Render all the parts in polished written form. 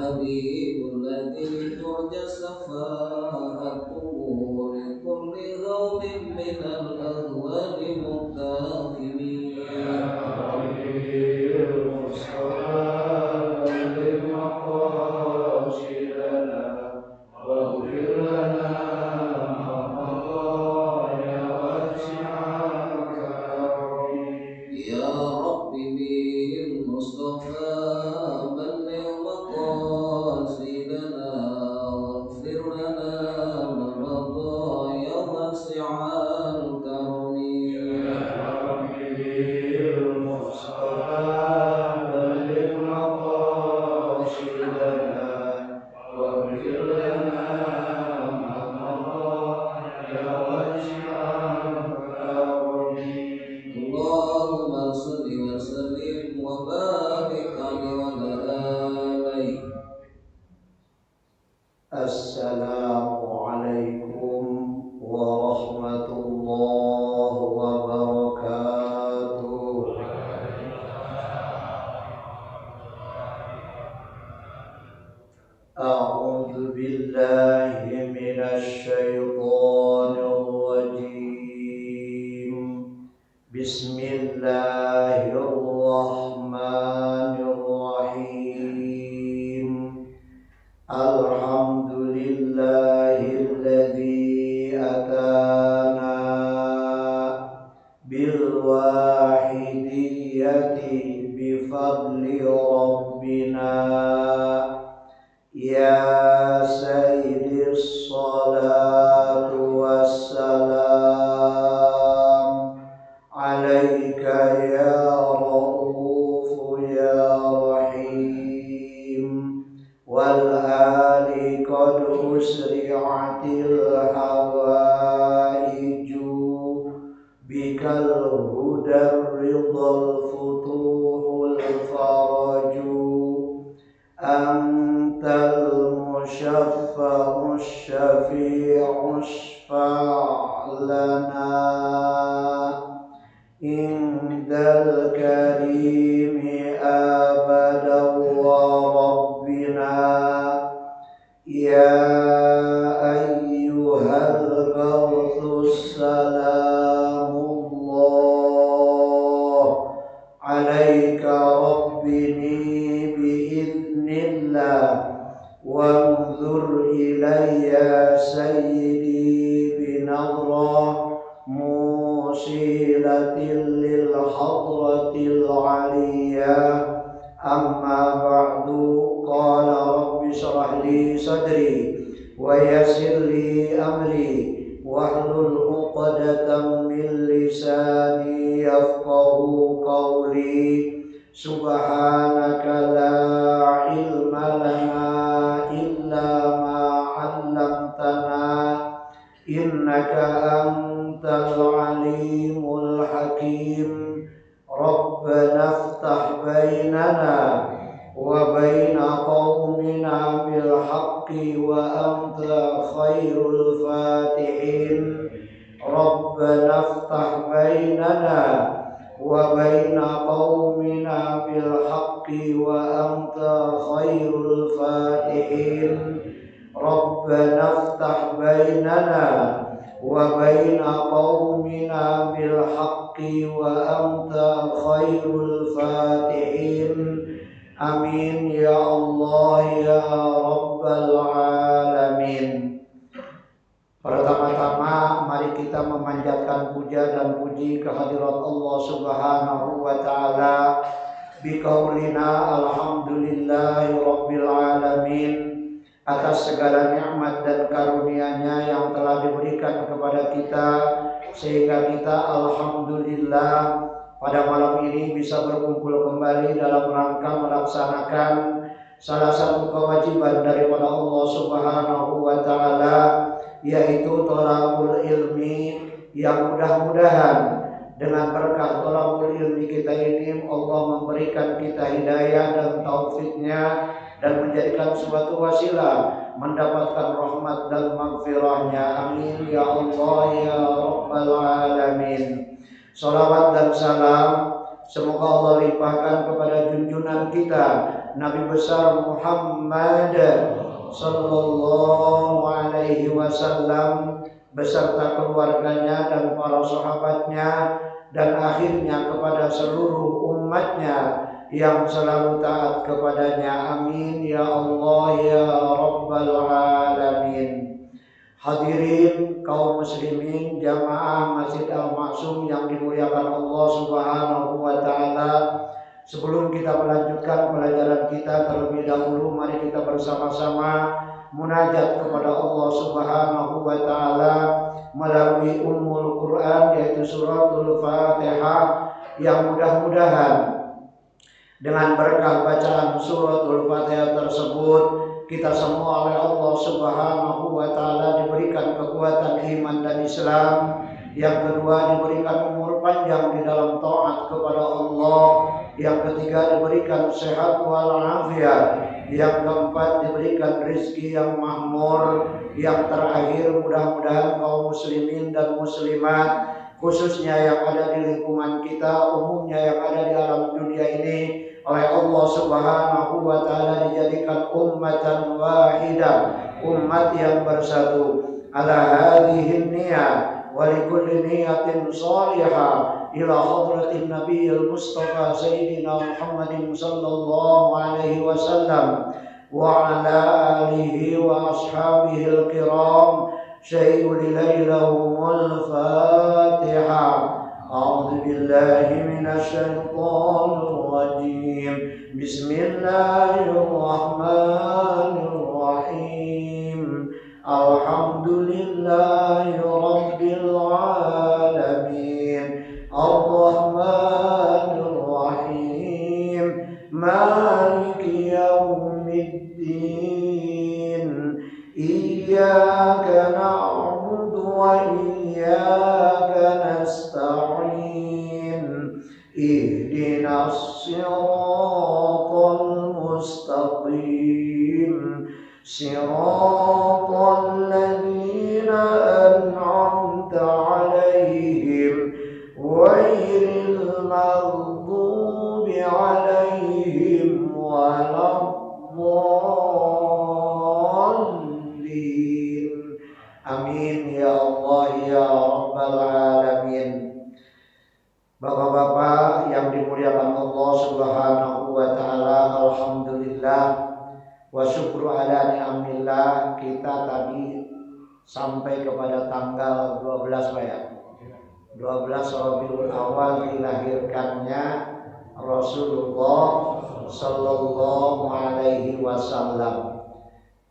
الحبيب الذي ترجى شفاعته لكل هول من الأهوال مقتحمين يا ربي المصطفى بلغ مقاصدنا واغفر لنا ما مضى يا واسع الكرم يا رب بالمصطفى بلغ مقاصدنا واغفر لنا ما مضى يا واسع الكرم يا رب بالمصطفى بلغ مقاصدنا واغفر لنا ما مضى يا واسع الكرم اللهم صل وسلم وبارك عليه. Assalamualaikum warahmatullahi wabarakatuh. A'udzu billahi minasy syaithanir rajim. Bismillahirrahmanirrahim. Alhamdulillahilladzi atana bil wahidiyyati bi fadli rabbina ya sayyidis salatu wassalam alaika ya ra'ufu ya rahim wal ali qad usri'atil hawaiju bikal hudar ridal futuhul faraju antal musyaffa'u syafi'u syfa'lana indal karimi abada wa rabbina ya ayyuhal gawthus salamullah alaika rabbini biidnillah wanzur ilayya sayyidi binadra musilatil lil hadratil aliyah amma ba'du qala rabbi shrah li sadri wa yassir li amri wahlul 'uqdatam min lisani yafqahu qawli subhanaka la ilma lana illa ma 'allamtana innaka antal alimul hakim Rabbana iftah bainana wa baina qaumina bil haqqi wa anta khairul fatihin Rabbana iftah bainana wa baina qaumina bil haqqi wa anta khairul fatihin Rabbana iftah bainana wa baina qaumina bil haqqi wa anta khairul fatihin amin ya Allah ya rabbal alamin. Pertama-tama mari kita memanjatkan puja dan puji kehadirat Allah Subhanahu wa taala biqaulina alhamdulillahi rabbil alamin atas segala nikmat dan karunia-Nya yang telah diberikan kepada kita sehingga kita alhamdulillah pada malam ini bisa berkumpul kembali dalam rangka melaksanakan salah satu kewajiban daripada Allah Subhanahu wa taala yaitu thalabul ilmi yang mudah-mudahan dengan berkah thalabul ilmi kita ini Allah memberikan kita hidayah dan taufiknya dan menjadikan suatu wasilah mendapatkan rahmat dan maghfirahnya amin ya Allah ya rabbal alamin. Salawat dan salam semoga Allah limpahkan kepada junjungan kita Nabi besar Muhammad sallallahu alaihi wasallam beserta keluarganya dan para sahabatnya dan akhirnya kepada seluruh umatnya yang selalu taat kepadanya. Amin ya Allah ya Rabbal Alamin. Hadirin kaum muslimin jamaah Masjid Al-Ma'sum yang dimuliakan Allah Subhanahu wa taala. Sebelum kita melanjutkan pelajaran kita, terlebih dahulu mari kita bersama-sama munajat kepada Allah Subhanahu wa taala melalui Ummul Quran, yaitu suratul Fatihah, yang mudah-mudahan dengan berkah bacaan suratul Fatihah tersebut kita semua oleh Allah Subhanahu wa taala diberikan kekuatan iman dan Islam. Yang kedua, diberikan umur panjang di dalam taat kepada Allah. Yang ketiga, diberikan sehat walafiat. Yang keempat, diberikan rezeki yang makmur. Yang terakhir, mudah-mudahan kaum muslimin dan muslimat, khususnya yang ada di lingkungan kita, umumnya yang ada di alam dunia ini, oleh Allah Subhanahu wa taala dijadikan ummatan wahidah, umat yang bersatu. Ala hadhihi niyat wa likulli niyatin salihah ila hadratin nabiyil mustafa sayyidina Muhammadin sallallahu alaihi wasallam wa ala alihi wa ashabihil kiram. Syai'ul lailahumul Fatihah. A'udzu billahi minasyaitonir rajim. Bismillahirrahmanirrahim. Alhamdulillahi rabbil alamin. Ar-Rahmanir Rahim. Maliki yaumiddin. Iyyaka na'budu wa iyyaka nasta'in. Ihdinas siratal mustaqim. Siratal ladzina an'amta 'alaihim ghairil maghdubi 'alaihim waladdallin. Amin ya Allah ya Rabbal Alamin. Bapak-bapak yang dimuliakan Allah Subhanahu wa taala, alhamdulillah wa syukru ala ni'amillah. Kita tadi sampai kepada tanggal 12 Pak ya. 12 Rabiul Awal dilahirkannya Rasulullah sallallahu alaihi wasallam.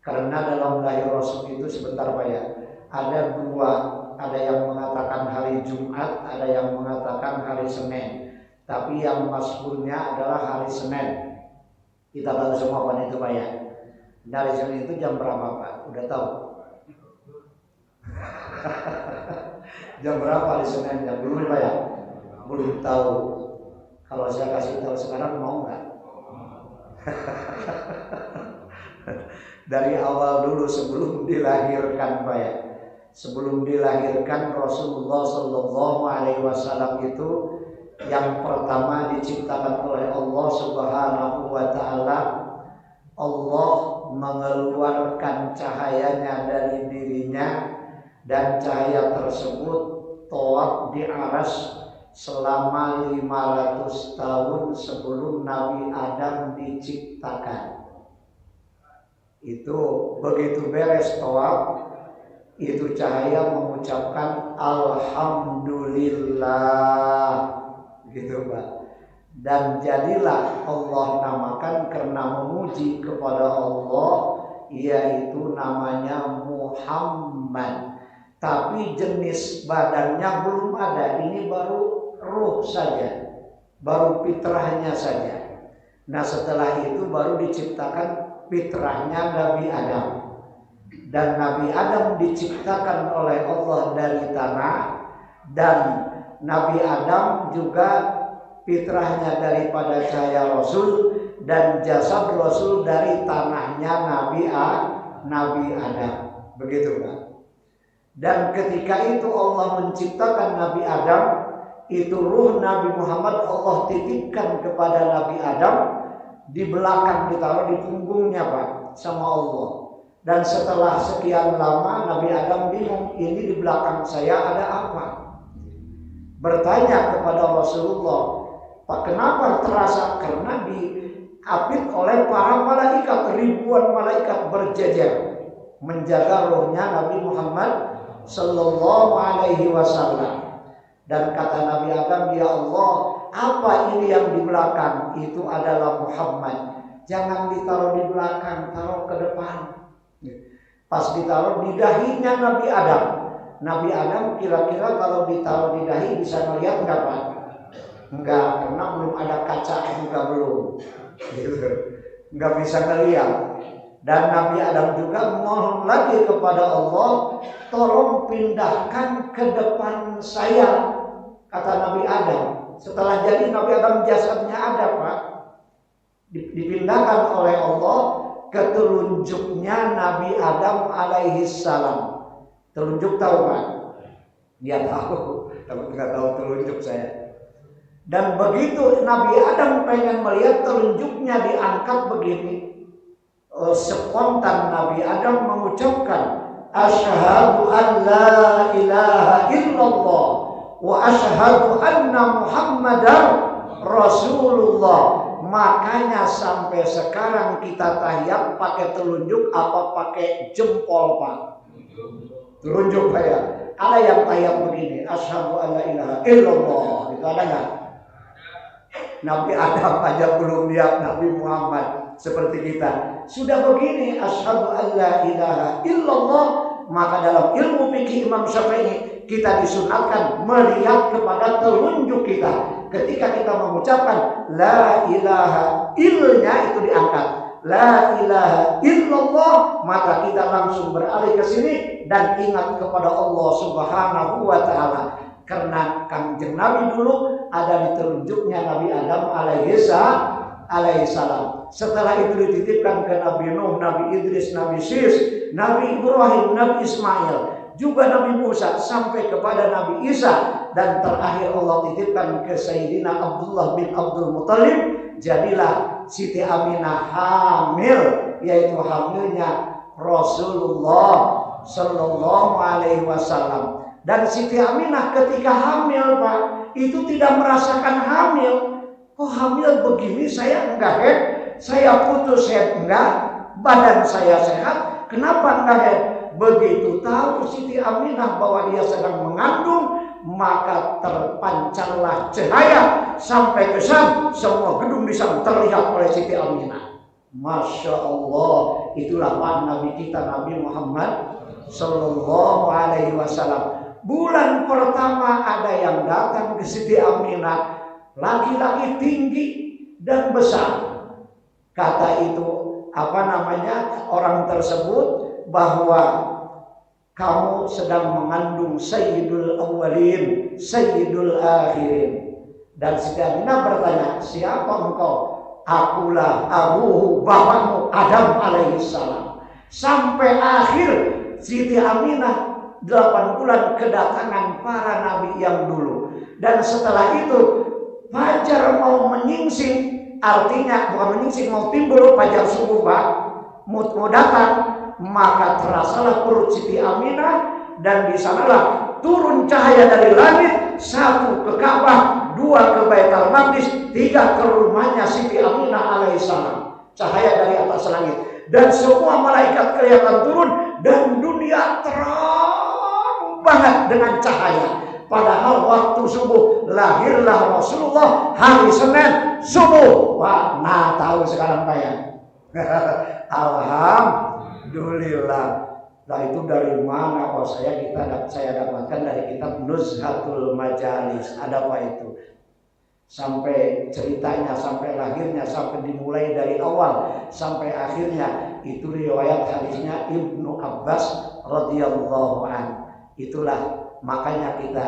Karena dalam lahir Rasul itu sebentar Pak ya, ada dua, ada yang mengatakan hari Jumat, ada yang mengatakan hari Senin. Tapi yang masyhurnya adalah hari Senin. Kita tahu semua Pak itu Pak ya. Dari Senin itu jam berapa Pak? Udah tahu? Jam berapa hari Senin? Jam belum Pak ya? Belum tahu. Kalau saya kasih tahu sekarang mau nggak? Dari awal dulu sebelum dilahirkan Pak ya. Sebelum dilahirkan Rasulullah sallallahu alaihi wasallam itu yang pertama diciptakan oleh Allah Subhanahu wa taala. Allah mengeluarkan cahayanya dari dirinya dan cahaya tersebut tawaf di aras selama 500 tahun sebelum Nabi Adam diciptakan. Itu begitu beres tawaf, itu cahaya mengucapkan alhamdulillah, gitu Pak. Dan jadilah Allah namakan karena memuji kepada Allah, yaitu namanya Muhammad. Tapi jenis badannya belum ada, ini baru ruh saja, baru fitrahnya saja. Nah setelah itu baru diciptakan fitrahnya Nabi Adam. Dan Nabi Adam diciptakan oleh Allah dari tanah, dan Nabi Adam juga fitrahnya daripada cahaya Rasul, dan jasad Rasul dari tanahnya Nabi Adam. Begitu kan? Dan ketika itu Allah menciptakan Nabi Adam, itu ruh Nabi Muhammad Allah titipkan kepada Nabi Adam. di belakang, ditaruh di punggungnya Pak sama Allah. Dan setelah sekian lama Nabi Adam bingung, ini di belakang saya ada apa? Bertanya kepada Rasulullah, Pak, kenapa terasa? Karena diapit oleh para malaikat, ribuan malaikat berjejer menjaga rohnya Nabi Muhammad sallallahu alaihi wasallam. Dan kata Nabi Adam, ya Allah, apa ini yang di belakang? Itu adalah Muhammad. Jangan ditaruh di belakang, taruh ke depan. Pas ditaruh di dahinya Nabi Adam. Nabi Adam kira-kira kalau ditaruh di dahi bisa melihat enggak Pak? Enggak, karena belum ada kaca juga belum. Enggak bisa melihat. Dan Nabi Adam juga mohon lagi kepada Allah, tolong pindahkan ke depan saya, kata Nabi Adam. Setelah jadi Nabi Adam jasadnya ada Pak, dipindahkan oleh Allah ke telunjuknya Nabi Adam alaihi salam. Telunjuk tahu Pak? Dia tahu, tapi nggak tahu telunjuk saya. Dan begitu Nabi Adam pengen melihat telunjuknya diangkat begini, spontan Nabi Adam mengucapkan, asyhadu an la ilaha illallah wa asyhadu anna Muhammadar Rasulullah. Makanya sampai sekarang kita tahiyat pakai telunjuk apa pakai jempol Pak? Telunjuk Pak ya. Ada yang tahiyat begini, asyhadu an la ilaha illallah. Itu ada nggak? Nabi Adam aja belum lihat Nabi Muhammad seperti kita. Sudah begini, asyhadu an la ilaha illallah. Maka dalam ilmu fikih Imam Syafi'i kita disunatkan melihat kepada telunjuk kita. Ketika kita mengucapkan la ilaha illnya itu diangkat, la ilaha illallah, maka kita langsung beralih ke sini dan ingat kepada Allah Subhanahu wa taala. Karena Kanjeng Nabi dulu ada di telunjuknya Nabi Adam alaihi salam. Setelah itu dititipkan ke Nabi Nuh, Nabi Idris, Nabi Sis, Nabi Ibrahim, Nabi Ismail, juga Nabi Musa sampai kepada Nabi Isa, dan terakhir Allah titipkan ke Sayyidina Abdullah bin Abdul Muttalib. Jadilah Siti Aminah hamil, yaitu hamilnya Rasulullah sallallahu alaihi wasallam. Dan Siti Aminah ketika hamil Pak, itu tidak merasakan hamil. Oh hamil begini, saya enggak head, saya putus head enggak, badan saya sehat, kenapa enggak head? Begitu tahu Siti Aminah bahwa dia sedang mengandung, maka terpancarlah cahaya sampai ke Syam. Semua gedung di Syam terlihat oleh Siti Aminah. Masya Allah, itulah Pak Nabi kita Nabi Muhammad sallallahu alaihi wasallam. Bulan pertama ada yang datang ke Siti Aminah, laki-laki tinggi dan besar. Kata itu orang tersebut bahwa kamu sedang mengandung Sayyidul Awwalin, Sayyidul Akhirin. Dan Siti Aminah bertanya, siapa engkau? Akulah abuhu, bapakmu Adam alaihissalam. Sampai akhir Siti Aminah 8 bulan kedatangan para nabi yang dulu. Dan setelah itu fajar mau menyingsing, artinya bukan menyingsing, mau timbul fajar subuh Pak, mau datang, maka terasalah perut Siti Aminah, dan di sanalah turun cahaya dari langit, 1 ke Ka'bah, 2 ke Baitul Maqdis, 3 ke rumahnya Siti Aminah alaihissalam. Cahaya dari atas langit, dan semua malaikat kelihatan turun, dan dunia terang banget dengan cahaya. Padahal waktu subuh lahirlah Rasulullah hari Senin subuh. Wah, nah tahu sekarang Pak ya. Alhamdulillah. Nah itu dari mana? Oh saya dapatkan dari kitab Nuzhatul Majalis. Ada Pak itu. Sampai ceritanya, sampai lahirnya, sampai dimulai dari awal sampai akhirnya, itu riwayat hadisnya Ibnu Abbas radhiyallahu anhu. Itulah makanya kita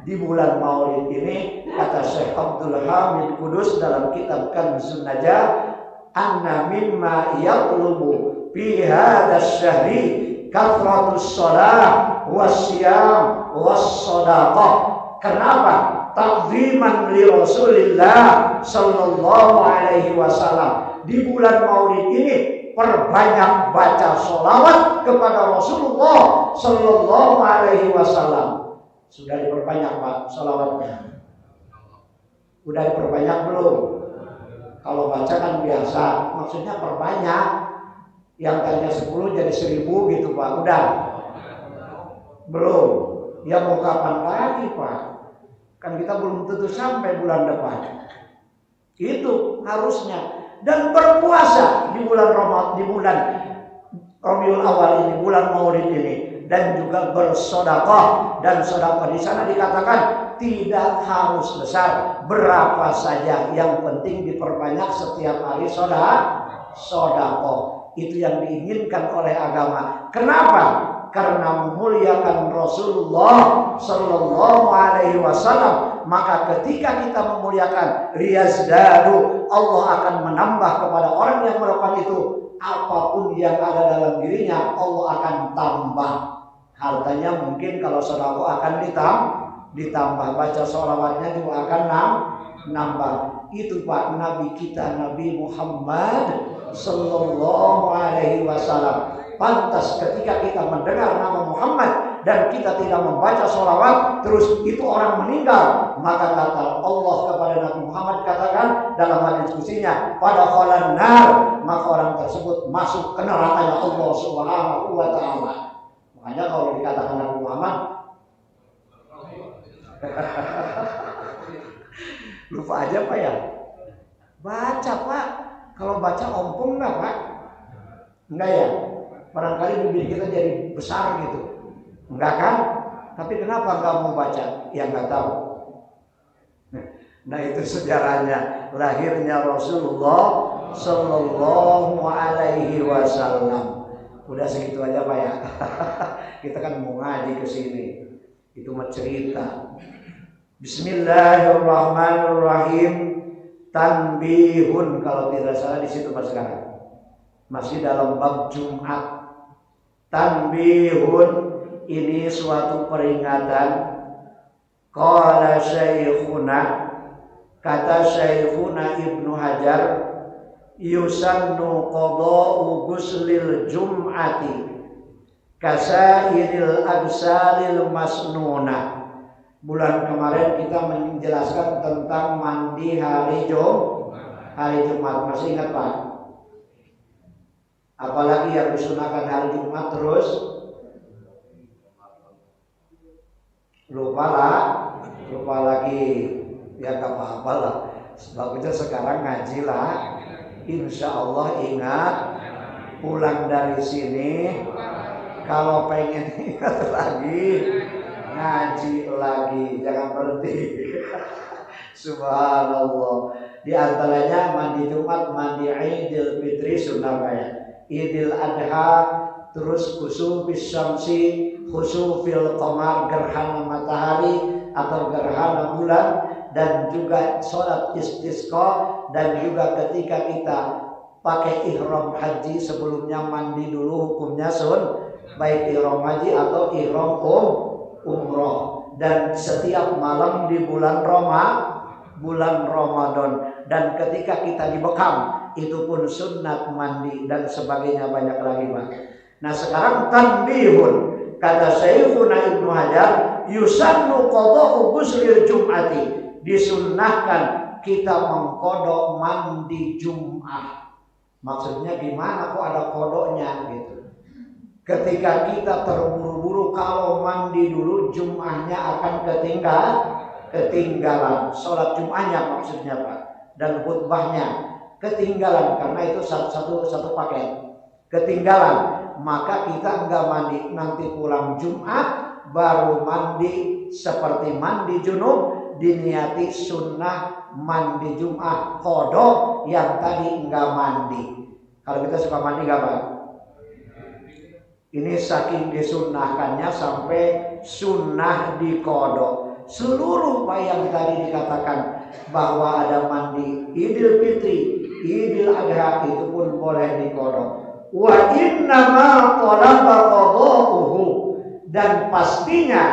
di bulan Maulid ini, kata Syekh Abdul Hamid Kudus dalam kitab Kanzun Najah, anna mimma yatlubu fi hadzal syahri kathratus shalah wasyam wassadaqah. Kenapa? Ta'ziman li Rasulillah sallallahu alaihi wasallam. di bulan Maulid ini perbanyak baca sholawat kepada Rasulullah Sallallahu Alaihi Wasallam. Sudah diperbanyak Pak sholawatnya? Udah diperbanyak belum? Kalau baca kan biasa, maksudnya perbanyak. Yang tadinya 10 jadi 1000 gitu Pak. Udah? Belum. Ya mau kapan lagi Pak? Kan kita belum tentu sampai bulan depan. Itu harusnya. Dan berpuasa di bulan Ramadan, di bulan Rabiul Awal ini, bulan Maulid ini, dan juga bersedekah. Dan sedekah di sana dikatakan tidak harus besar, berapa saja, yang penting diperbanyak setiap hari sedekah. Itu yang diinginkan oleh agama. Kenapa? Karena memuliakan Rasulullah Sallallahu Alaihi Wasallam. Maka ketika kita memuliakan liyazdadu, Allah akan menambah kepada orang yang melakukan itu apapun yang ada dalam dirinya, Allah akan tambah. Hartanya mungkin kalau sedekah akan ditambah, baca sholawatnya juga akan nambah. Itu Pak Nabi kita, Nabi Muhammad Sallallahu Alaihi Wasallam. Pantas ketika kita mendengar nama Muhammad dan kita tidak membaca sholawat, terus itu orang meninggal, maka kata Allah kepada Nabi Muhammad, katakan dalam hadis kutsinya, pada khalan nar, maka orang tersebut masuk ke neraka Allah Subhanahu wa taala. Makanya kalau dikatakan Nabi Muhammad lupa aja Pak ya. Baca Pak. Kalau baca ompong enggak Pak? Enggak ya? Barangkali bibir kita jadi besar gitu. Enggak kan? Tapi kenapa enggak mau baca? Ya enggak tahu. Nah itu sejarahnya lahirnya Rasulullah Sallallahu Alaihi Wasallam. Udah segitu aja Pak ya. Kita kan mau ngaji ke sini. Itu mah cerita. Bismillahirrahmanirrahim. Tanbihun, kalau tidak salah di situ Mas sekarang. Masih dalam bab Jumat. Tanbihun, ini suatu peringatan. Qala Syekhuna, kata Syekhuna Ibnu Hajar, yusannu qada'u ghuslil jum'ati kasairil agsalil masnunah. Bulan kemarin kita menjelaskan tentang mandi hari Jumat. Masih ingat Pak? Apalagi yang disunahkan hari Jumat terus? Lupa lagi. Ya gak apa-apa lah. Sebabnya sekarang ngaji lah. Insya Allah ingat. Pulang dari sini, kalau pengen ingat lagi, ngaji lagi, jangan berhenti. Subhanallah. Di antaranya mandi Jumat, mandi Idul Fitri sunnah kayak Idul Adha, terus khusufis syamsi, khusufil qamar, gerhana matahari atau gerhana bulan, dan juga sholat istisqa, dan juga ketika kita pakai ihram haji sebelumnya mandi dulu, hukumnya baik ihram haji atau ihram umroh. Dan setiap malam di bulan Ramadan, dan ketika kita dibekam itu pun sunat mandi dan sebagainya, banyak lagi Pak. Nah sekarang tanbihun, kata Syekhuna Ibnu Hajar, yusannu qada'u ghuslil jum'ati, disunnahkan kita mengkodok mandi Jum'ah. Maksudnya gimana kok ada kodoknya gitu. Ketika kita terburu-buru, kalau mandi dulu Jum'ahnya akan ketinggalan. Sholat Jum'ahnya maksudnya Pak, dan khutbahnya ketinggalan, karena itu satu paket. Ketinggalan, maka kita enggak mandi, nanti pulang Jumat baru mandi seperti mandi junub, diniati sunnah mandi Jumat kodok yang tadi enggak mandi. Kalau kita suka mandi enggak Pak? Ini saking disunnahkannya sampai sunnah dikodok. Seluruh Pak yang tadi dikatakan bahwa ada mandi Idul Fitri, Idul Adha, itu pun boleh dikodok. Wa innama talaba qada'uhu, dan pastinya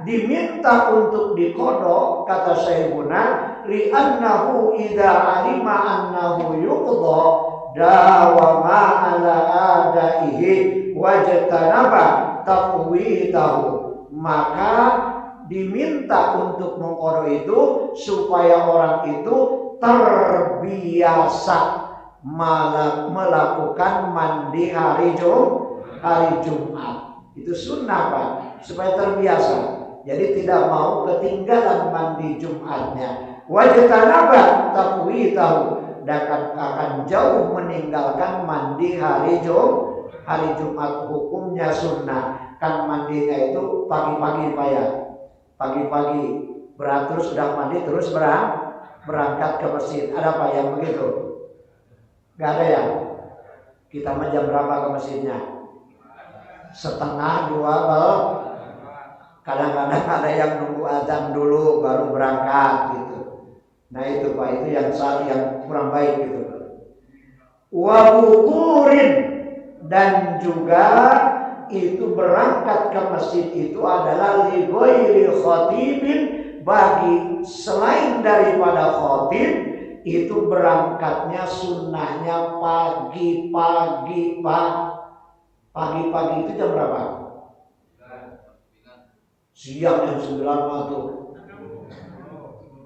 diminta untuk dikodok, kata Syekhuna, li'annahu idza alima annahu yuqda, dawama ala adaihi wajtanaba taqwitahu, maka diminta untuk mengqada itu supaya orang itu terbiasa melakukan mandi hari Jumat. Itu sunnah Pak, supaya terbiasa. Jadi tidak mau ketinggalan mandi Jumatnya. Wajtanaba taqwitahu, dan akan jauh meninggalkan mandi hari Jumat. Hukumnya sunnah. Kan mandinya itu pagi-pagi Pak ya. Pagi-pagi beratur sudah mandi terus berangkat ke masjid. Ada Pak yang begitu? Gak ada ya? Kita jam berapa ke masjidnya? 1:30, 2. Kadang-kadang ada yang nunggu azan dulu baru berangkat gitu. Nah itu Pak, itu yang kurang baik gitu. Wa bukurin, dan juga itu berangkat ke masjid itu adalah li ghairi khatibin, bagi selain daripada khatib, itu berangkatnya sunnahnya pagi-pagi Pak. Pagi-pagi itu jam berapa? Siang jam 9 atau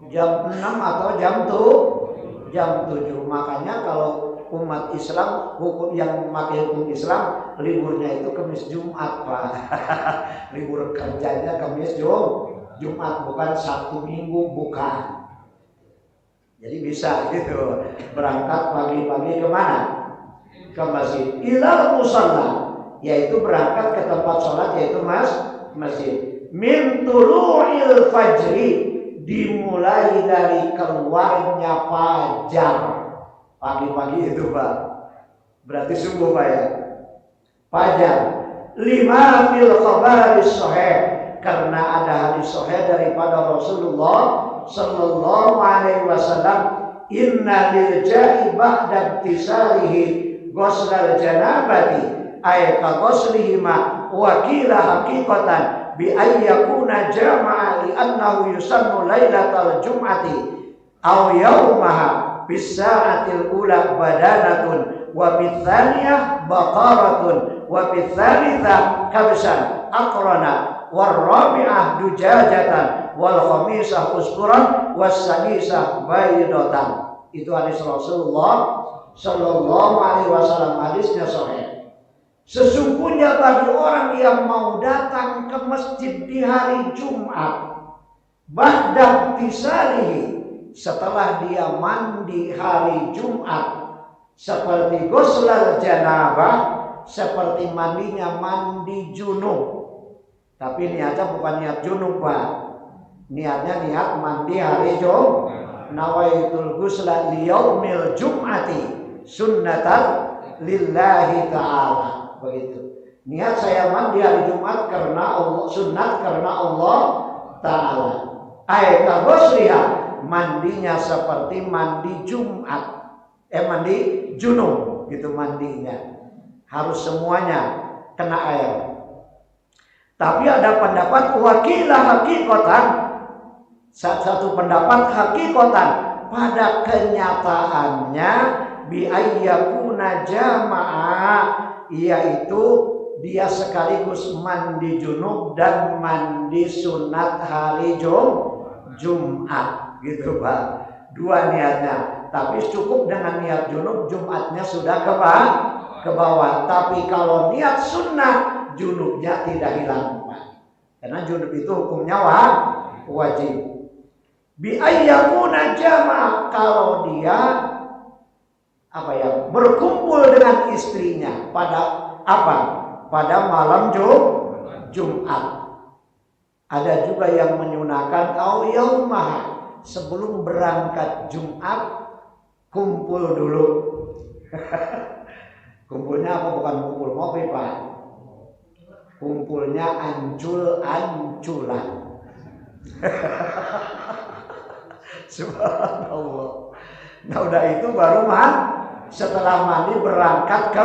jam 6 atau jam 7. Makanya kalau umat Islam, hukum yang memakai hukum Islam, liburnya itu Kamis Jumat Pak. Libur kerjanya Kamis Jumat, bukan Sabtu Minggu, bukan. Jadi bisa gitu berangkat pagi-pagi kemana? Ke masjid. Ilal musalla, yaitu berangkat ke tempat sholat, yaitu masjid. Min tulu'il fajri, dimulai dari keluarnya fajar. Pagi-pagi itu Pak, berarti subuh Pak ya. Fajar. Lima fil khabaris sahih, karena ada hadis sahih daripada Rasulullah sallallahu alaihi wasallam, inna lil ja'i ba'da tisarihi ghuslal janabati ay ka ghuslihima wa qila haqiqatan bi ayyakuna jama'a li annahu yusannu lailatal jum'ati aw yaumaha bis sa'atil ula badanatun wa bitsaniyah baqaratun wa bitsalitsah kabsan aqrana war rabi'ah dujajatan wal khamisah usquran was sadisah baydatan. Itu hadis Rasulullah sallallahu alaihi wasallam, hadisnya sahih. Sesungguhnya bagi orang yang mau datang ke masjid di hari Jumat, ba'da tisalihi, setelah dia mandi hari Jumat, seperti ghuslal janabah, seperti mandinya mandi junub. Tapi niatnya bukan niat junub Pak, niatnya niat mandi hari Jumat. Nawaitul ghusla liyaumil jum'ati sunnatan lillahi ta'ala. Begitu. Niat saya mandi hari Jumat karena Allah, sunat karena Allah Ta'ala. Ayat ghusliha, mandinya seperti mandi Jumat. Mandi junub gitu mandinya. Harus semuanya kena air. Tapi ada pendapat wakilah hakikatan, satu pendapat hakikatan, pada kenyataannya bi ayyakuna jamaah, yaitu dia sekaligus mandi junub dan mandi sunat hari Jumat gitu Pak. Dua niatnya, tapi cukup dengan niat junub, Jumatnya sudah ke bawah. Tapi kalau niat sunnah, junubnya tidak hilang Pak, karena junub itu hukumnya wajib. Bi ayyakuna jamaah, kalau dia berkumpul dengan istrinya pada pada malam Jumat. Ada juga yang menyunahkan au yaumah, sebelum berangkat Jumat kumpul dulu. Kumpulnya apa? Bukan kumpul ngopi Pak, kumpulnya ancul-anculan. Subhanallah. Nah udah itu baru setelah mandi berangkat ke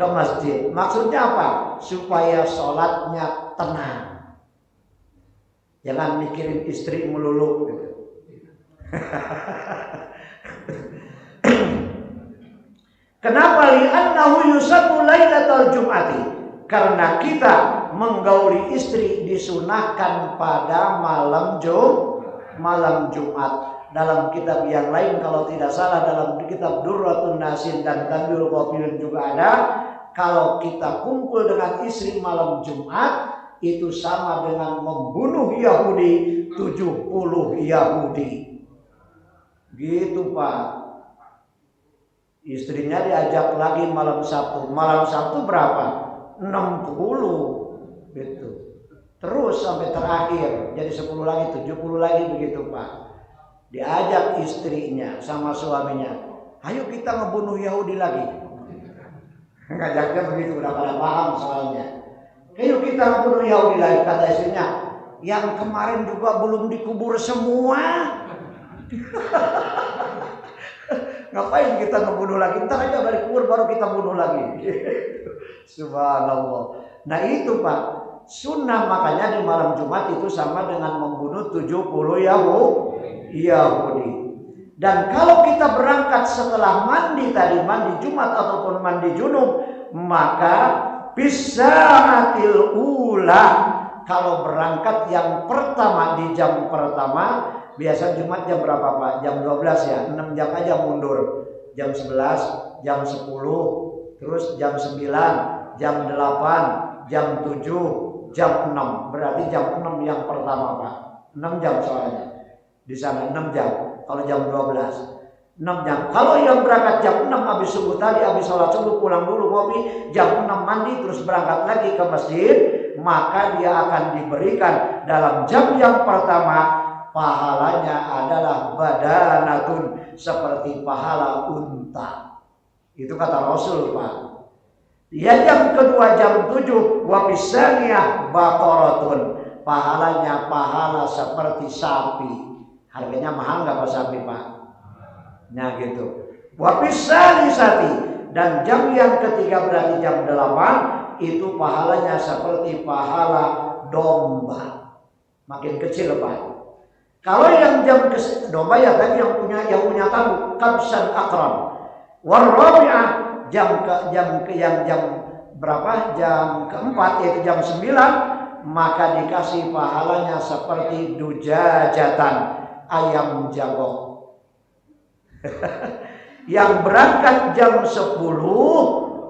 masjid. Maksudnya apa? Supaya sholatnya tenang. Jangan mikirin istri melulu gitu. Kenapa? Li'annahu yusannu lailatal jum'ati. Karena kita menggauli istri disunahkan pada malam Jumat. Dalam kitab yang lain kalau tidak salah dalam kitab Durratun Nasin dan Tanbihul Ghafilin juga ada, kalau kita kumpul dengan istri malam Jumat itu sama dengan membunuh Yahudi 70 Yahudi. Gitu Pak. Istrinya diajak lagi malam Sabtu. Malam Sabtu berapa? 60 gitu. Terus sampai terakhir jadi 10 lagi, 70 lagi begitu Pak. Diajak istrinya sama suaminya, ayo kita ngebunuh Yahudi lagi. Ngajaknya begitu, udah pada paham soalnya. Ayo kita ngebunuh Yahudi lagi, kata istrinya. Yang kemarin juga belum dikubur semua. Ngapain kita ngebunuh lagi? Ntar aja balik kubur baru kita bunuh lagi. Subhanallah. Nah itu Pak, sunnah makanya di malam Jumat itu sama dengan membunuh 70 Yahudi. Dan kalau kita berangkat setelah mandi tadi, mandi Jumat ataupun mandi junub, maka bisaatil ula. Kalau berangkat yang pertama di jam pertama, biasa Jumat jam berapa Pak? Jam 12 ya, 6 jam aja mundur. Jam 11, jam 10, terus jam 9, jam 8, jam 7, jam 6. Berarti jam 6 yang pertama Pak. 6 jam soalnya. Di sana 6 jam. Kalau jam 12 6 jam. Kalau yang berangkat jam 6 habis subuh tadi, habis sholat subuh pulang dulu kopi, jam 6 mandi terus berangkat lagi ke masjid, maka dia akan diberikan dalam jam yang pertama pahalanya adalah badanatun, seperti pahala unta. Itu kata Rasul Pak. Ya jam kedua jam 7 wa bisaniyah baqaratun, pahalanya pahala seperti sapi. Harganya mahal nggak Pak sapi Pak? Nah gitu. Wapisali sati, dan jam yang ketiga berarti jam 8 itu pahalanya seperti pahala domba. Makin kecil Pak. Kalau yang jam domba ya tadi yang punya tamu kabsan akram. Warrabi'ah jam berapa? Jam keempat yaitu jam 9, maka dikasih pahalanya seperti dujajatan, ayam jago. Yang berangkat jam 10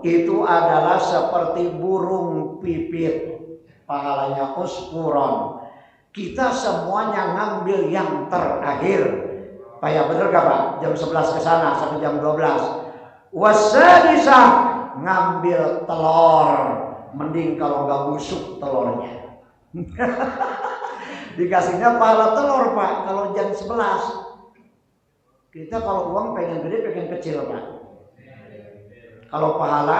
itu adalah seperti burung pipit, pahalanya uskuron. Kita semuanya ngambil yang terakhir. Pak ya bener gak Pak? Jam 11 ke sana sampai jam 12. Wasadisah ngambil telur. Mending kalau gak busuk telurnya. Dikasihnya pahala telur Pak kalau jam 11. Kita kalau uang pengen gede pengen kecil Pak. Kalau pahala,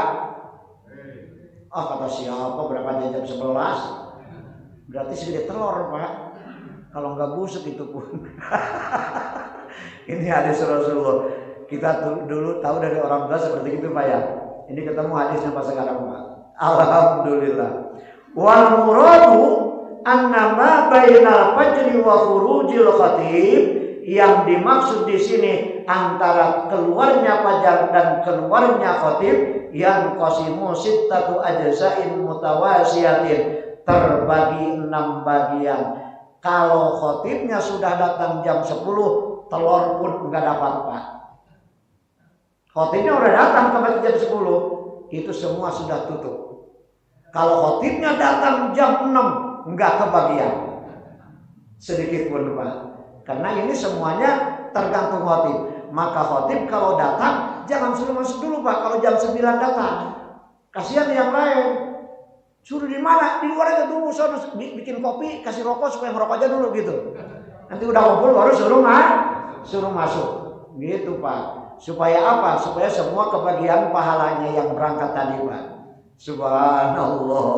kata siapa berapa jam 11, berarti segede telur Pak. Kalau nggak busuk itu pun. Ini hadis Rasulullah. Kita dulu tahu dari orang tua seperti itu Pak ya. Ini ketemu hadisnya pas sekarang Pak. Alhamdulillah. Wal muradu annama bainal fajri wa khurujil khatib, yang dimaksud di sini antara keluarnya fajar dan keluarnya khatib yang qasimu sittatu ajza'in mutawasiyatin, terbagi 6 bagian. Kalau khatibnya sudah datang jam 10, telur pun enggak dapat Pak. Khatibnya udah datang ke jam 10, itu semua sudah tutup. Kalau khatibnya datang jam 6, enggak kebagian sedikit pun Pak. Karena ini semuanya tergantung khatib. Maka khatib kalau datang jangan suruh masuk dulu Pak. Kalau jam 9 datang, kasihan yang lain. Suruh di mana? Di luar aja dulu, bikin kopi, kasih rokok supaya ngerokok aja dulu gitu. Nanti udah kumpul baru suruh masuk. Gitu Pak. Supaya apa? Supaya semua kebagian pahalanya yang berangkat tadi Pak. Subhanallah.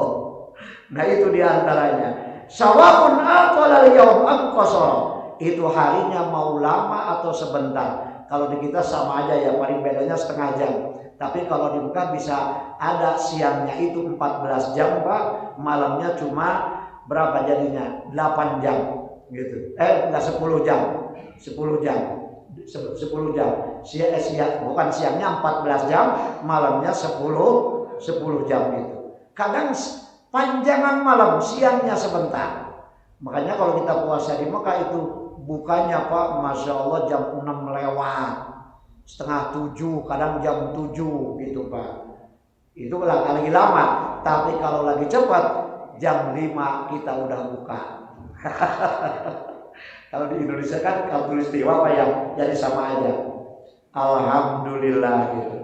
Nah itu diantaranya. Sawa'un aqala al-yawm am qasara. Itu harinya mau lama atau sebentar. Kalau di kita sama aja ya, paling bedanya setengah jam. Tapi kalau di Mekah bisa ada siangnya itu 14 jam Pak, malamnya cuma berapa jadinya? 8 jam gitu. Enggak 10 jam. 10 jam. 10 jam. Bukan siangnya 14 jam, malamnya 10 jam itu. Kadang panjangan malam, siangnya sebentar. Makanya kalau kita puasa di Mekah itu bukanya Pak, Masya Allah jam 6 lewat, setengah 7, kadang jam 7 gitu Pak. Itu lagi lama. Tapi kalau lagi cepat jam 5 kita udah buka. Kalau di Indonesia kan kalau tulis tiwa Pak ya, jadi sama aja. Alhamdulillah gitu.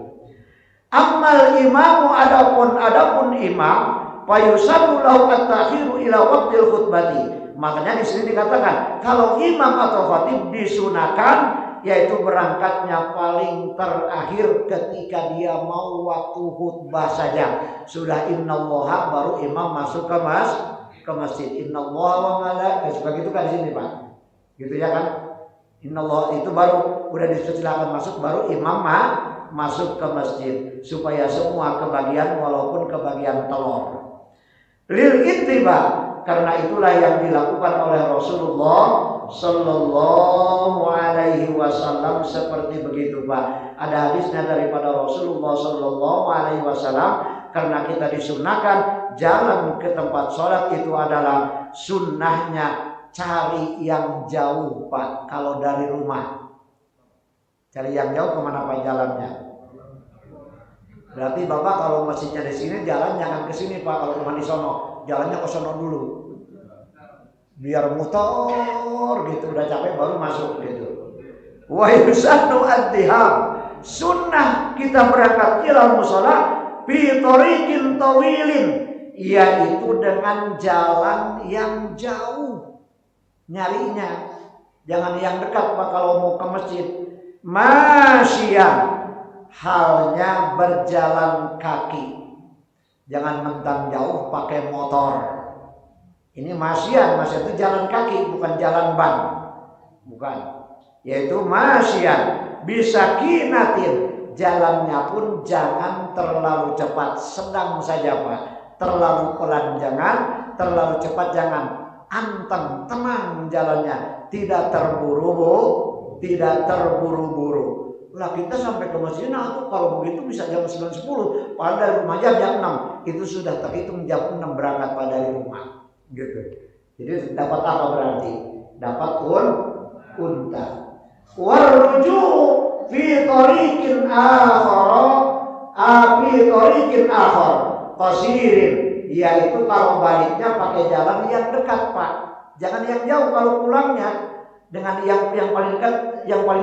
Amal imamu adapun imam fayusallu lahu at-takhiru ila waqtil khutbati. Makanya di sini dikatakan kalau imam atau khatib disunahkan yaitu berangkatnya paling terakhir ketika dia mau waktu khutbah saja. Sudah innallaha baru imam masuk ke masjid. Innallaha wa malaikatahu begitu kan di sini Pak. Gitu ya kan? Innallaha itu baru udah dipersilakan masuk baru imam masuk ke masjid supaya semua kebagian walaupun kebagian telur. Lil ittiba, karena itulah yang dilakukan oleh Rasulullah sallallahu alaihi wasallam seperti begitu Pak. Ada hadisnya daripada Rasulullah sallallahu alaihi wasallam, karena kita disunahkan jalan ke tempat sholat itu adalah sunnahnya cari yang jauh Pak. Kalau dari rumah cari yang jauh kemana Pak jalannya? Berarti Bapak kalau masjidnya di sini jalan jangan ke sini Pak. Kalau rumah di sono, jalannya ke sono dulu. Biar muter gitu, udah capek baru masuk gitu. Wa yusannu ad-diham. Sunnah kita berangkat ila mushola bi tariqin tawilin, yaitu dengan jalan yang jauh. Nyarinya jangan yang dekat Pak kalau mau ke masjid. Masyian, halnya berjalan kaki. Jangan mentang jauh pakai motor. Ini masyian itu jalan kaki, bukan jalan ban. Bukan. Yaitu masyian bisa kinatin. Jalannya pun jangan terlalu cepat, sedang saja Pak. Terlalu pelan jangan, terlalu cepat jangan. Anteng, tenang jalannya, tidak terburu-buru. Lah kita sampai ke masjid tuh kalau begitu bisa jam 9.10, padahal dari rumah jam 6. Itu sudah terhitung jam 6 berangkat pada dari rumah. Gitu. Jadi dapat apa berarti? Dapat unta. Warruju fi tariqin akhar qasirin, yaitu kalau baliknya pakai jalan yang dekat Pak. Jangan yang jauh kalau pulangnya dengan yang paling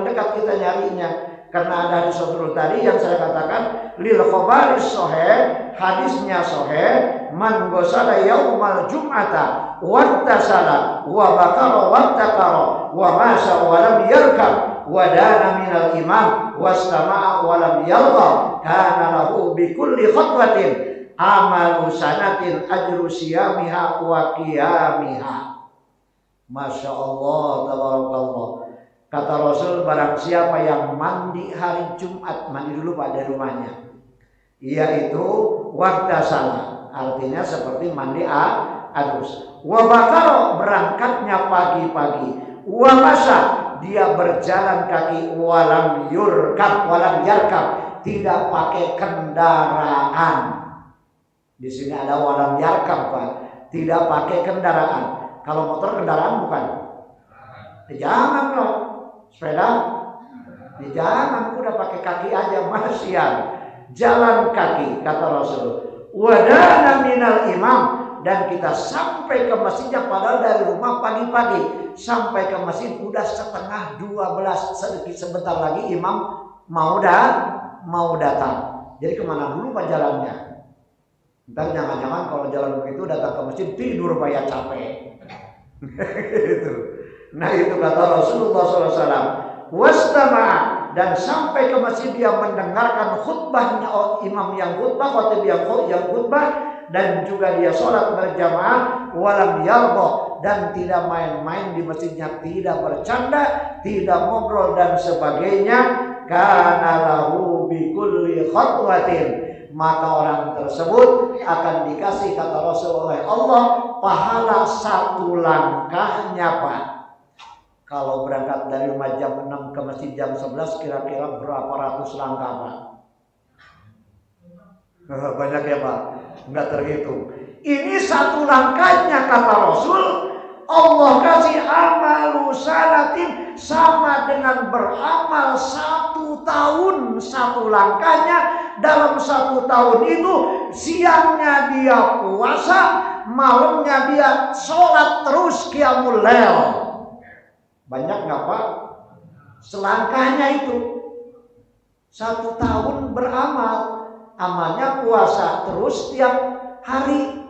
dekat kita nyarinya. Karena ada hadis Rasul tadi yang saya katakan lil khabaris sahih, hadisnya sahih, man ghusala yaumal jum'ata wattasala wa bakara wattakara wa masya wa lam yarkab wa dana minal imam wastama'a wa lam yalqa kana lahu bi kulli khatwatin amalu sanatin ajru siyamiha wa qiyamiha. Masya Allah, tabarakallah. Kata Rasul, barang siapa yang mandi hari Jumat, mandi dulu pada rumahnya, yaitu waktasala, artinya seperti mandi adus. Wabakaro, berangkatnya pagi-pagi. Wamasa, dia berjalan kaki. Walam yarkab, tidak pakai kendaraan. Di sini ada walam yarkab Pak, tidak pakai kendaraan. Kalau motor kendaraan bukan? Jangan loh. Sepeda? Jangan, udah pakai kaki aja masyian. Jalan kaki kata Rasul. Wadana minal imam, dan kita sampai ke masjidnya padahal dari rumah pagi-pagi. Sampai ke masjid udah 11:30, sedikit sebentar lagi imam mau datang. Jadi kemana dulu Pak jalannya? Ntar jangan-jangan kalau jalan begitu datang ke masjid tidur Pak ya capek. Gitu. Nah itu kata Rasulullah SAW. Wastama'a, dan sampai ke masjid dia mendengarkan khutbahnya imam yang khutbah, khatib yang khutbah, dan juga dia sholat berjamaah. Walam yargha, dan tidak main-main di masjidnya, tidak bercanda, tidak ngobrol dan sebagainya. Kana lahu bi kulli khatwatin, maka orang tersebut akan dikasih kata Rasul oleh Allah pahala satu langkahnya Pak. Kalau berangkat dari rumah jam 6 ke masjid jam 11 kira-kira berapa ratus langkah Pak? Banyak ya Pak? Enggak terhitung. Ini satu langkahnya kata Rasul, Allah kasih amalu salatin sama dengan beramal 1 tahun. Satu langkahnya dalam 1 tahun itu siangnya dia puasa, malamnya dia sholat terus qiyamul lail. Banyak nggak Pak? Selangkahnya itu 1 tahun beramal, amalnya puasa terus tiap hari,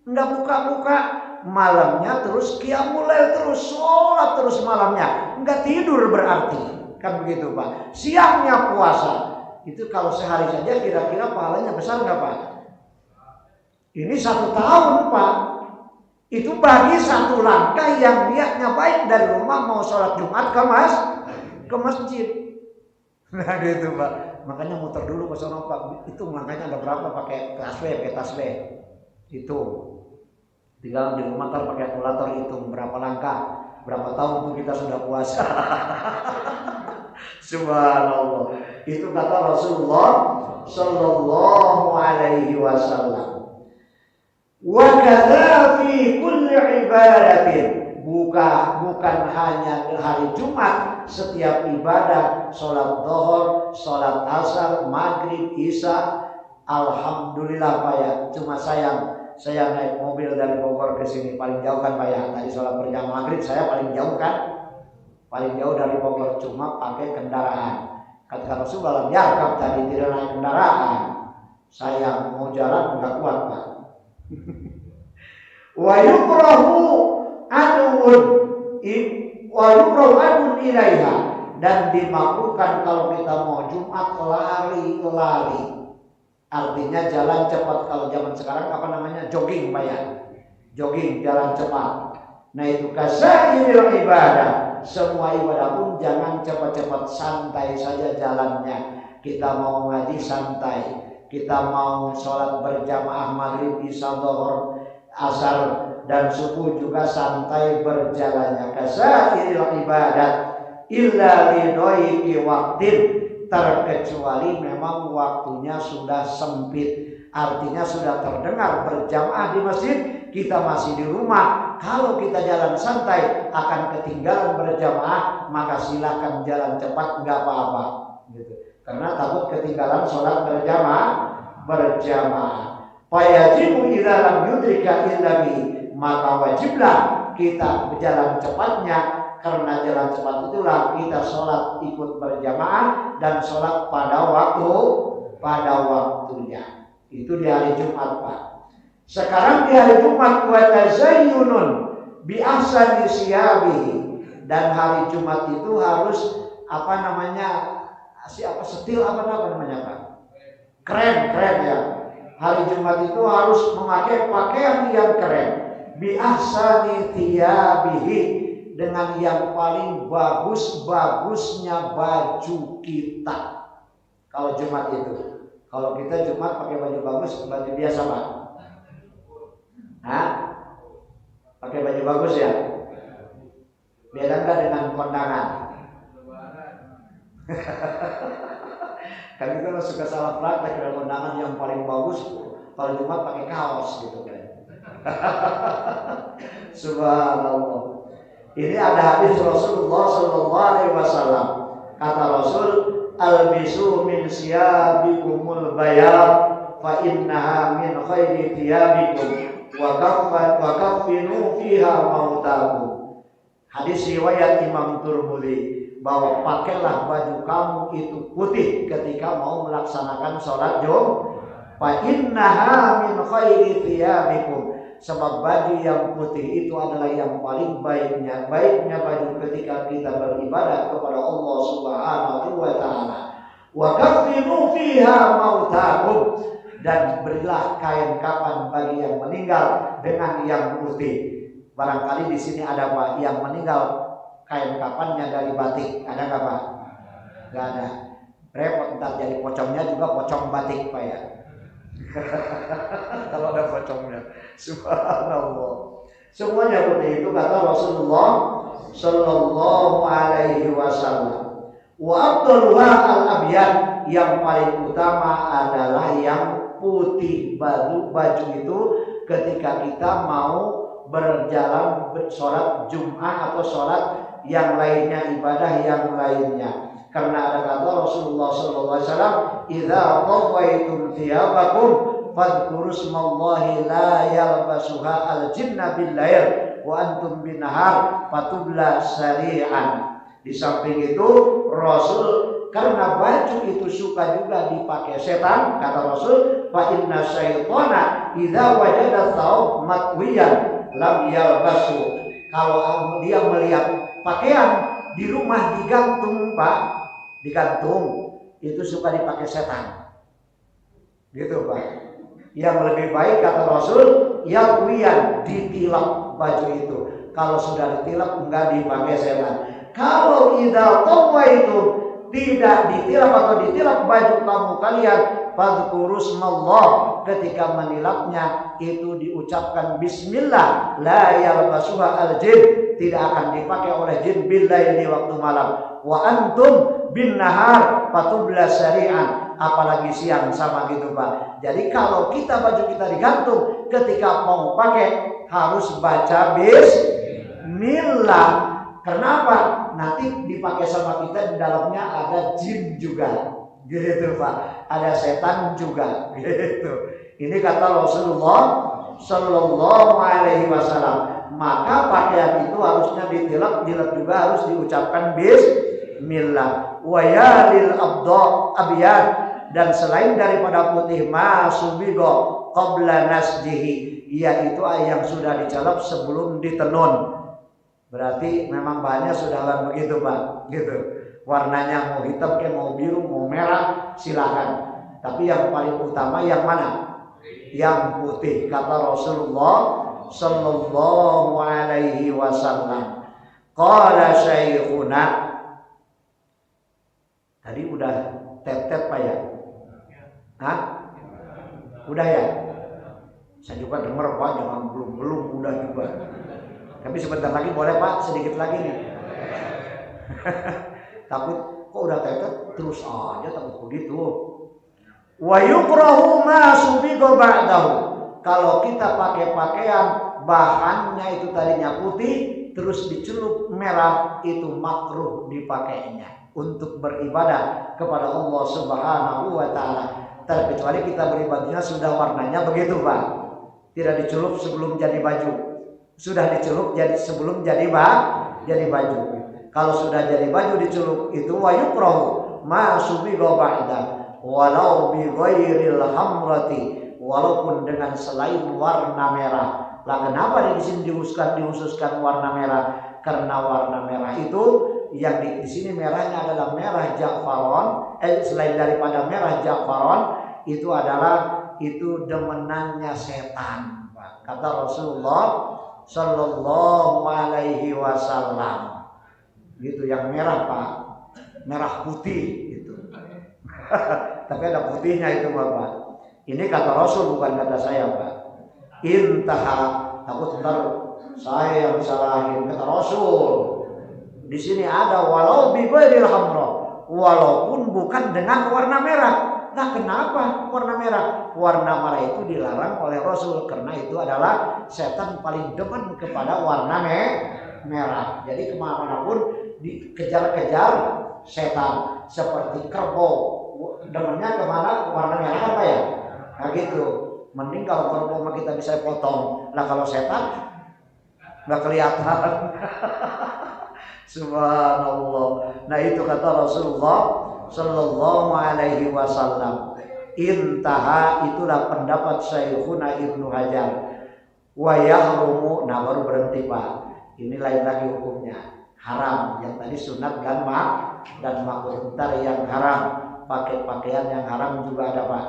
nggak buka-buka, malamnya terus qiyamul lail terus, sholat terus malamnya, nggak tidur berarti, kan begitu Pak. Siangnya puasa, itu kalau sehari saja kira-kira pahalanya besar nggak Pak? Ini 1 tahun Pak. Itu bagi 1 langkah yang niatnya baik dari rumah mau sholat Jumat ke masjid. Nah gitu Pak. Makanya muter dulu ke sana Pak. Itu langkahnya ada berapa pakai tasbih. Itu. Tinggal di rumah ntar pakai kalkulator hitung berapa langkah, berapa tahun tuh kita sudah puasa. Subhanallah. Itu kata Rasulullah Sallallahu Alaihi Wasallam. Wa kadza fi kulli ibadatin, bukan hanya hari Jumat, setiap ibadah, sholat zuhur, sholat asar, maghrib, isya. Alhamdulillah Pak ya, cuma saya naik mobil dari Bogor ke sini paling jauh kan Pak ya. Tadi sholat berjamaah maghrib saya paling jauh kan, paling jauh dari Bogor, cuma pakai kendaraan. Kata Rasulullah, yarkab tadi tidak naik kendaraan. Saya mau jalan nggak kuat Pak. Wa yukrahu adun ilaiha, dan dimakruhkan kalau kita mau Jumat lari. Artinya jalan cepat. Kalau zaman sekarang apa namanya? Jogging Pak ya. Jogging, jalan cepat. Nah itu kasairil ibadah. Semua ibadah pun jangan cepat-cepat, santai saja jalannya. Kita mau ngaji santai, kita mau sholat berjamaah maghrib, isya, zuhur, asar dan subuh juga santai berjalannya. Kasairil ibadat illa lidhoiki waktin, terkecuali memang waktunya sudah sempit. Artinya sudah terdengar berjamaah di masjid, kita masih di rumah. Kalau kita jalan santai akan ketinggalan berjamaah, maka silakan jalan cepat, nggak apa-apa gitu. Karena takut ketinggalan sholat berjamaah. Fayajibu idza lam yudrika illa bi, maka wajiblah kita berjalan cepatnya. Karena jalan cepat itulah kita sholat ikut berjamaah dan sholat pada waktunya. Itu di hari Jumat Pak. Sekarang di hari Jumat wa tazayyunun bi ahsani siyabihi, dan hari Jumat itu harus setil namanya Pak? Keren ya. Hari Jumat itu harus memakai pakaian yang keren. Bi ahsani thiyabihi, dengan yang paling bagusnya baju kita. Kalau Jumat itu, kalau kita Jumat pakai baju bagus, baju biasa Pak. Pakai baju bagus ya. Beda enggak dengan kondangan? Kan kita suka salah praktek dengan kondangan yang paling bagus, kalau Jumat pakai kaos gitu kan. Subhanallah. Ini ada hadis Rasulullah Sallallahu Alaihi Wasallam. Kata Rasul, albisu min siyabikumul bayar, fa innaha min khairi thiyabikum, wa kaffinu fiha mautakum. Hadis riwayat Imam Tirmidzi, bahwa pakailah baju kamu itu putih ketika mau melaksanakan sholat Jumat. Fa innaha min khairi thiyabikum, sebab baju yang putih itu adalah yang paling baiknya baju ketika kita beribadah kepada Allah Subhanahu wa taala. Wa kaffinu fiha mautakum, dan berilah kain kafan bagi yang meninggal dengan yang putih. Barangkali di sini ada Pak yang meninggal kain kafannya dari batik, ada nggak Pak? Nggak ada. Repot ntar jadi pocongnya juga pocong batik Pak ya. Kalau ada pocongnya, subhanallah. Semuanya putih, itu kata Rasulullah Sallallahu Alaihi Wasallam. Wa afdaluha al-abyad, yang paling utama adalah yang putih. Baju itu ketika kita mau berjalan sholat Jumat atau sholat yang lainnya, ibadah yang lainnya. Karena ada kata Rasulullah Sallallahu Alaihi Wasallam, "Idza tawaitum thiyabakum fadhkuru smallahi la yalbasuha al-jinna bil-lail wa antum bin-nahar fatubla sari'an." Di samping itu Rasul, karena baju itu suka juga dipakai setan, kata Rasul, fa inna syaitana idza wajada thawb matwiyan lam yalbasu. Kalau dia melihat pakaian di rumah digantung, Pak, digantung, itu suka dipakai setan. Gitu, Pak. Yang lebih baik kata Rasul, yalwiyan, ditilap baju itu. Kalau sudah ditilap enggak dipakai setan. Kalau idza tawaitu, tidak ditilap atau ditilap baju kamu kalian, fadhkuru smallah, ketika menilapnya itu diucapkan bismillah, la yalbasuha al-jin, tidak akan dipakai oleh jin billaili, waktu malam, wa antum bin nahar fatubla syari'an, apalagi siang, sama gitu, Pak. Jadi kalau kita baju kita digantung, ketika mau pakai harus baca bismillah. Kenapa? Nanti dipakai sama kita, di dalamnya ada jin juga, gitu, Pak. Ada setan juga, gitu. Ini kata Rasulullah Sallallahu Alaihi Wasallam. Maka pakaian itu harusnya ditilap juga harus diucapkan bismillah. Wa yalil abyad, dan selain daripada putih, masubigo qabla nasjihi, yaitu yang sudah dicelap sebelum ditenun. Berarti memang bahannya sudah begitu, Pak, gitu. Warnanya mau hitam kayak mau biru mau merah silakan. Tapi yang paling utama yang mana? Yang putih, kata Rasulullah Sallallahu Alaihi Wasallam. Qala syekhuna, tadi udah tet Pak ya? Hah? Udah ya? Saya juga dengar, Pak, jangan belum udah juga. Tapi sebentar lagi boleh, Pak, sedikit lagi nih. Takut kok udah tetet terus aja, takut begitu. Wa yukrahu ma subiqa ba'dahu. Kalau kita pakai pakaian bahannya itu tadinya putih terus dicelup merah, itu makruh dipakainya untuk beribadah kepada Allah Subhanahu wa taala. Terkecuali kita beribadahnya sudah warnanya begitu, Pak. Tidak dicelup sebelum jadi baju. Sudah dicelup jadi sebelum jadi baju. Kalau sudah jadi baju dicelup, itu wa yukrahu ma subiqa ba'da walau bi ghairil hamrati, walaupun dengan selain warna merah. Lah kenapa di sini dihususkan warna merah? Karena warna merah itu yang di sini merahnya adalah merah Ja'faron, selain daripada merah Ja'faron, itu adalah itu demenannya setan, Pak. Kata Rasulullah Sallallahu Alaihi Wasallam, gitu. Yang merah, Pak, merah putih gitu. Tapi ada putihnya itu, Bapak. Ini kata Rasul, bukan kata saya, Pak. Intaha, takut ntar saya yang salahin. Kata Rasul, di sini ada walau bi ghairil hamra, walaupun bukan dengan warna merah. Nah, kenapa warna merah? Warna merah itu dilarang oleh Rasul karena itu adalah setan paling demen kepada warna merah. Jadi kemanapun dikejar-kejar setan, seperti kerbau demennya kemana? Warna merah, apa ya? Nah gitu. Mending kalau kerbau kita bisa potong. Nah kalau setan nggak kelihatan. Subhanallah. Nah itu kata Rasulullah Sallallahu Alaihi Wasallam. Intaha, itulah pendapat Syekhuna Ibnu Hajar. Wa yahrumu, nah baru berhenti, Pak. Ini lain lagi hukumnya. Haram. Yang tadi sunat dan makruh. Ntar yang haram, pakai pakaian yang haram juga ada, Pak.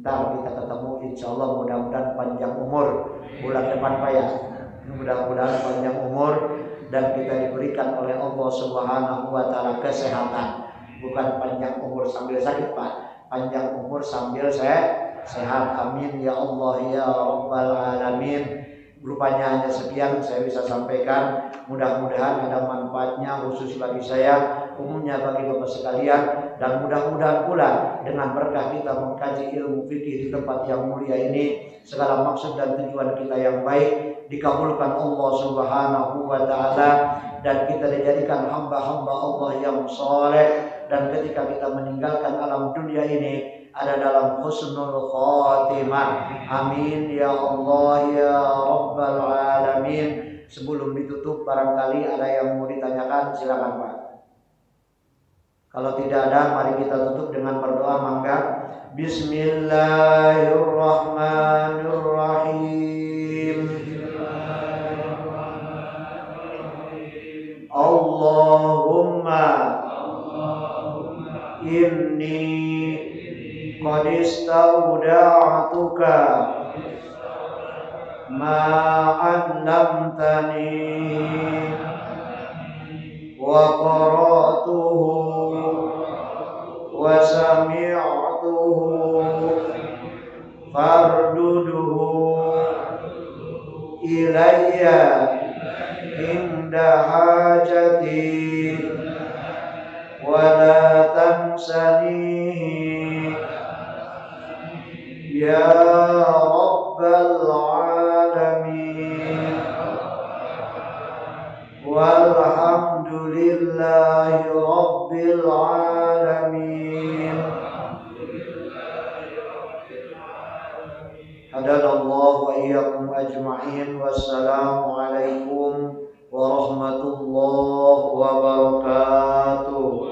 Ntar kita ketemu, insya Allah, mudah-mudahan panjang umur bulan depan, Pak ya. Mudah-mudahan panjang umur dan kita diberikan oleh Allah Subhanahu wa taala kesehatan. Bukan panjang umur sambil sakit, Pak. Panjang umur sambil sehat. Amin ya Allah ya Rabbal alamin. Rupanya hanya sekian saya bisa sampaikan. Mudah-mudahan ada manfaatnya khusus bagi saya, umumnya bagi Bapak sekalian, dan mudah-mudahan pula dengan berkah kita mengkaji ilmu fikih di tempat yang mulia ini, segala maksud dan tujuan kita yang baik dikabulkan Allah Subhanahu wa taala, dan kita dijadikan hamba-hamba Allah yang soleh, dan ketika kita meninggalkan alam dunia ini ada dalam husnul khotimah. Amin ya Allah ya Rabbal alamin. Sebelum ditutup barangkali ada yang mau ditanyakan, silakan Pak. Kalau tidak ada, mari kita tutup dengan berdoa. Mangga. Bismillahirrahmanirrahim. Allahumma inni qad istawda'tuka ma 'allamtani wa qara'tuhu wa sami'tuhu farduduhu ilayya inda hajati wa la tansanihi ya Rabbal alamin. Walhamdulillahi Rabbil alamin. Hadanallahu wa iyyakum ajma'in. Wassalamu alaikum warahmatullahi wabarakatuh.